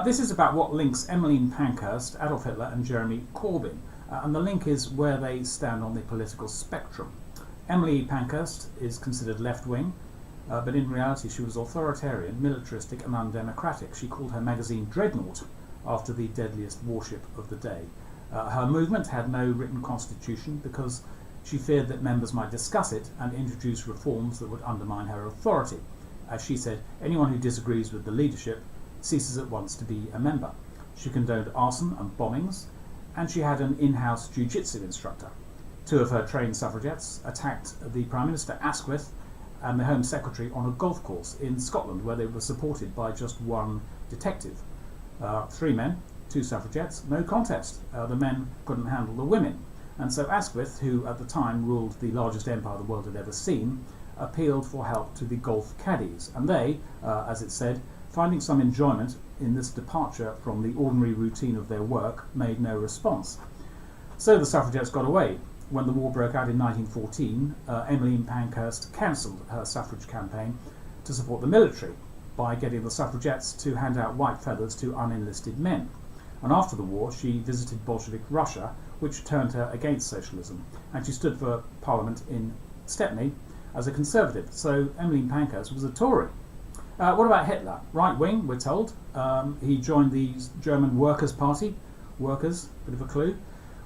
This is about what links Emmeline Pankhurst, Adolf Hitler and Jeremy Corbyn, and the link is where they stand on the political spectrum. Emmeline Pankhurst is considered left-wing, but in reality she was authoritarian, militaristic and undemocratic. She called her magazine Dreadnought after the deadliest warship of the day. Her movement had no written constitution because she feared that members might discuss it and introduce reforms that would undermine her authority. As she said, anyone who disagrees with the leadership ceases at once to be a member. She condoned arson and bombings, and she had an in-house jiu-jitsu instructor. Two of her trained suffragettes attacked the Prime Minister Asquith and the Home Secretary on a golf course in Scotland, where they were supported by just one detective. 3 men, 2 suffragettes, no contest. The men couldn't handle the women. And so Asquith, who at the time ruled the largest empire the world had ever seen, appealed for help to the golf caddies. And they, as it said, finding some enjoyment in this departure from the ordinary routine of their work, made no response. So the suffragettes got away. When the war broke out in 1914, Emmeline Pankhurst cancelled her suffrage campaign to support the military by getting the suffragettes to hand out white feathers to unenlisted men. And after the war, she visited Bolshevik Russia, which turned her against socialism, and she stood for Parliament in Stepney as a conservative. So Emmeline Pankhurst was a Tory. What about Hitler? Right wing, we're told. He joined the German Workers' Party, Workers, bit of a clue,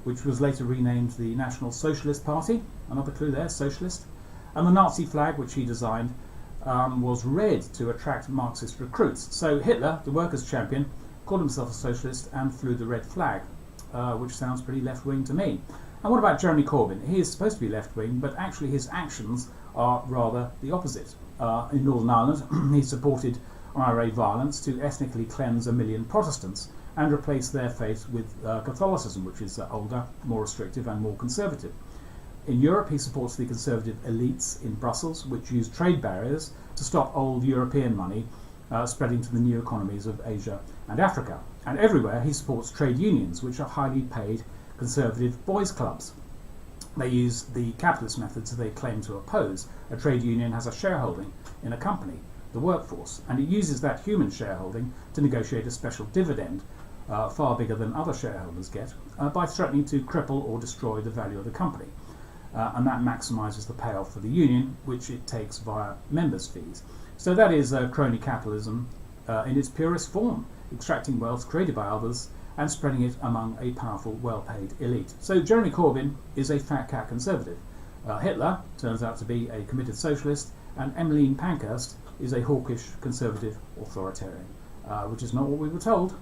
which was later renamed the National Socialist Party, another clue there, socialist. And the Nazi flag, which he designed, was red to attract Marxist recruits. So Hitler, the workers' champion, called himself a socialist and flew the red flag, which sounds pretty left-wing to me. And what about Jeremy Corbyn? He is supposed to be left-wing, but actually his actions are rather the opposite. In Northern Ireland, he supported IRA violence to ethnically cleanse 1 million Protestants and replace their faith with Catholicism, which is older, more restrictive and more conservative. In Europe, he supports the conservative elites in Brussels, which use trade barriers to stop old European money spreading to the new economies of Asia and Africa. And everywhere, he supports trade unions, which are highly paid conservative boys' clubs. They use the capitalist methods they claim to oppose. A trade union has a shareholding in a company, the workforce, and it uses that human shareholding to negotiate a special dividend, far bigger than other shareholders get, by threatening to cripple or destroy the value of the company. And that maximises the payoff for the union, which it takes via members' fees. So that is crony capitalism in its purest form, extracting wealth created by others and spreading it among a powerful, well-paid elite. So Jeremy Corbyn is a fat cat conservative. Hitler turns out to be a committed socialist, and Emmeline Pankhurst is a hawkish conservative authoritarian, which is not what we were told.